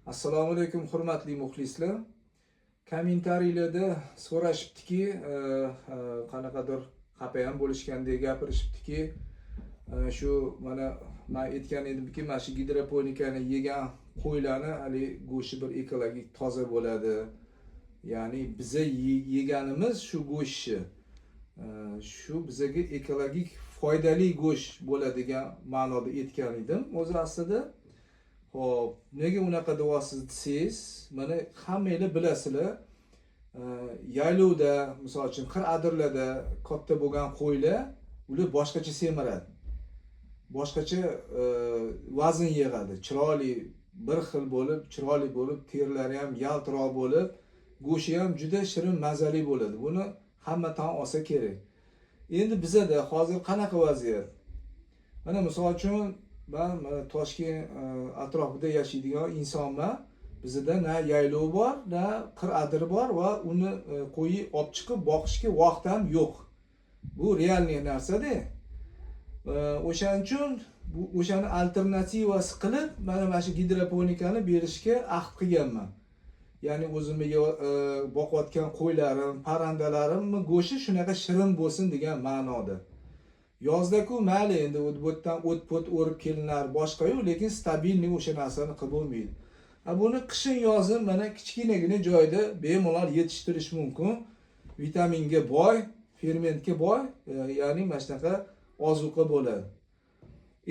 Assalomu alaykum hurmatli muxlislar. Kommentariylarda so'rashibdiki, qanaqadir xafa ham bo'lishgandek gapirishibdiki, shu mana men aytgan edimki, mana shu gidroponikani yegan qo'ylarni hali go'shti bir ekologik toza bo'ladi. Ya'ni biza yeganimiz shu go'shtni shu bizaga ekologik foydali go'sht bo'ladigan ma'noda aytgan edim. O'zi aslida Xo'p, nega unaqa deyapsiz desangiz, mana hammanglar bilasizlar, yaylovda, misol uchun qir adirlarda katta bo'lgan qo'ylar, ular boshqacha semiradi. Boshqacha vazn yig'adi, chiroyli, bir xil bo'lib, chiroyli bo'lib, terilari ham yaltiroq bo'lib, go'shti ham juda shirin, mazali bo'ladi. Buni hamma tan olsa kerak. Endi bizada hozir qanaqa vaziyat? Mana misol uchun ben Toshkent atrofida yashaydigan insonman. Bizda na yaylov bor, na qir adiri bor va uni qo'yi olib chiqib boqishga vaqt ham yo'q. Bu realniy narsa-da. O'shaning uchun o'shani alternativasi qilib, mana shu gidroponikani berishga ahd qilganman. Ya'ni o'zimga boqayotgan qo'ylarim, parrandalarimni go'shti shunaqa shirin bo'lsin degan ma'noda. Yozda-ku mayli endi o'tdan o't-pot o'rib kelinar boshqa-yu, lekin stabilniy o'sha narsani qilib bo'lmaydi. Buni qishin yozim mana kichkinagina joyda bemalol yetishtirish mumkin. Vitaminga boy, fermentga boy, ya'ni mana shunaqa ozuqa bo'ladi.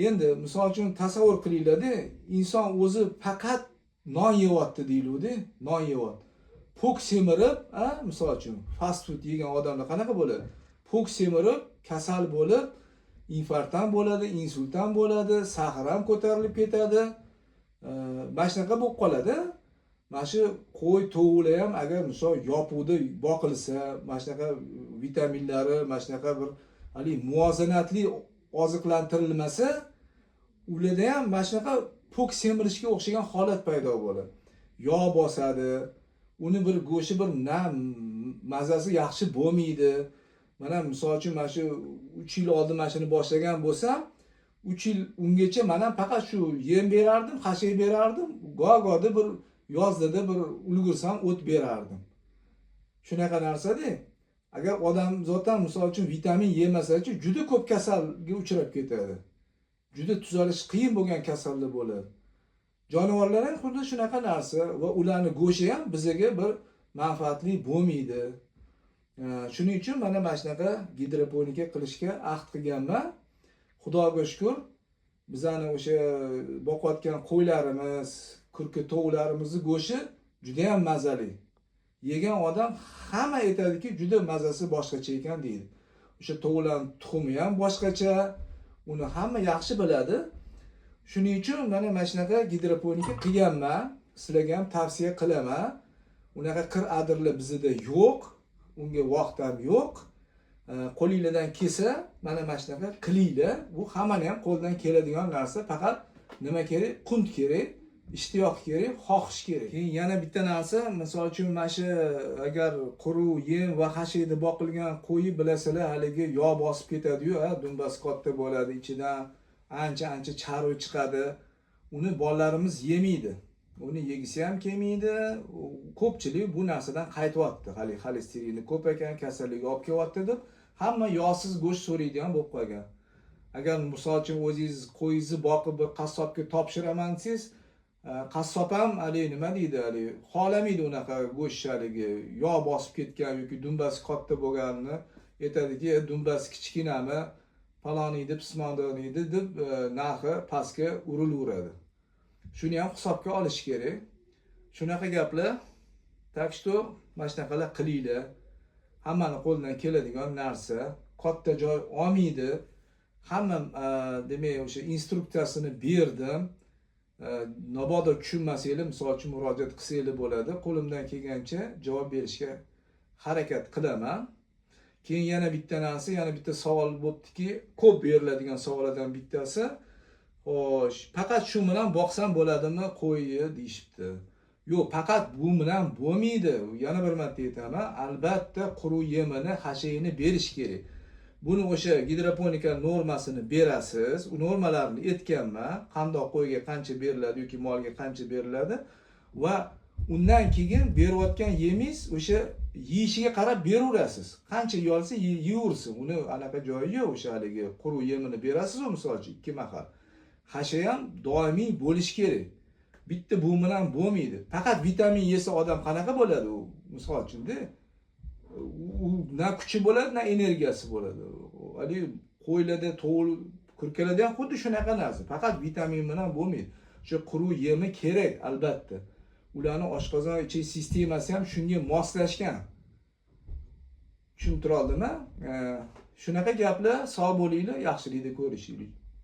Endi misol uchun tasavvur qilinglar-da, inson o'zi faqat non yeyapti deyiladi, non yeyapti. Pok semirib, misol uchun fast food yegan odamlar qanaqa bo'ladi? Pok semirib, kasal bo'lib, infarktdan bo'ladi, insultdan bo'ladi, sag'ir ham ko'tarilib ketadi. Mana shunaqa bo'lib qoladi. Mana shu qo'y, tovuqlar ham agar misol yopuqda boqilsa, mana shunaqa vitaminlari, mana shunaqa bir muvozanatli oziqlantirilmasa, ularda ham mana shunaqa pok semirishga o'xshagan holat paydo bo'ladi. Yog' bosadi, uni bir go'shti bir nam, mazasi yaxshi bo'lmaydi. Mana misol uchun mana shu 3 yil oldin mana shuni boshlagan bo'lsam, 3 yil ungacha men ham faqat shu yem berardim, qashiq berardim, go'go'da bir yozda bir ulgursam o't berardim. Shunaqa narsa-da. Agar odam zotan misol uchun vitamin yemasa-chi, juda ko'p kasalga uchrab ketadi. Juda tuzalish qiyin bo'lgan kasallik bo'ladi. Jonivorlar ham xuddi shunaqa narsa va ularning go'shti ham bizga bir manfaatli bo'lmaydi. Shuning uchun mana shunaqa gidroponika qilishga ahd qilganman. Xudoga shukr, bizani o'sha boqayotgan qo'ylarimiz, kurka tovuqlarimizni go'shti juda ham mazali. Yegan odam hamma aytadiki, juda mazasi boshqacha ekan deydi. O'sha tovuqlarning tuxumi ham boshqacha, uni hamma yaxshi biladi. Shuning uchun mana shunaqa gidroponika qilganman. Sizlarga ham tavsiya qilaman. Unaqa qir adirlar bizda yo'q. Unga vaqt ham yo'q. Qo'lingizdan kelsa, mana shunaqa qilinglar. Bu hammani ham qo'ldan keladigan narsa, faqat nima kerak? Qunt kerak, ishtiyoq kerak, xohish kerak. Keyin yana bitta narsa, misol uchun mana shu agar quruq yem va hashida boqilgan qo'yi bilasizlar, haligi yog' bosib ketadi-yu, dumbasi katta bo'ladi, ichidan ancha charv chiqadi. Uni bolalarimiz yemaydi. Uni yegisi ham kelmaydi. Ko'pchilik bu narsadan qaytyapti. Hali xolesterinni ko'p ekan, kasallik olib kelyapti deb hamma yog'siz go'sht so'raydigan bo'lib qolgan. Agar misol uchun o'zingiz qo'yingizni boqib bir qassobga topshiraman desangiz, qassob ham nima deydi, xolamaydi unaqa go'shtchaligi, yog' bosib ketgan yoki dumbasi katta bo'lganini aytadiki, dumbasi kichkinami, paloniydi, pismondoniydi deb narxi pastga urilaveradi. Shuni ham hisobga olish kerak. Shunaqa gaplar. Tak что, mana shunaqalar qilinglar. Hammani qo'lidan keladigan narsa, katta joy olmaydi. Hamma demak o'sha instruksiyasini berdim. Mabodo tushunmasanglar, misol uchun murojaat qilsanglar bo'ladi. Qo'limdan kelgancha javob berishga harakat qilaman. Keyin yana bitta narsa, yana bitta savol bo'ptiki, ko'p beriladigan savollardan bittasi, xo'sh, faqat shu bilan boqsam bo'ladimi qo'yni deyishibdi. Yo'q, faqat bu bilan bo'lmaydi. Yana bir marta aytaman, albatta quruq yemini, hashiyini berish kerak. Buni o'sha gidroponika normasini berasiz. U normalarni aytganman, qandoq qo'yga qancha beriladi yoki molga qancha beriladi. va undan keyin berayotgan yemingiz o'sha yeyishiga qarab beraverasiz. Qancha yeyolsa yeyaversin. Uni anaqa joyi yo'q, o'sha haligi quruq yemini berasiz misol uchun 2 mahal. Hasha ham doimiy bo'lishi kerak. Bitta bu bilan bo'lmaydi. Faqat vitamin yesa odam qanaqa bo'ladi u? Misol uchun-da u na kuchi bo'ladi, na energiyasi bo'ladi. Haligi qo'ylarda, to'g'ri kurkalarda ham xuddi shunaqa narsa. Faqat vitamin bilan bo'lmaydi. O'sha quruq yemi kerak albatta. Ularni oshqozon ichi sistemasi ham shunga moslashgan. Tushuntirdim-mi? Shunaqa gaplar, sog' bo'linglar, yaxshilikni ko'rishinglar.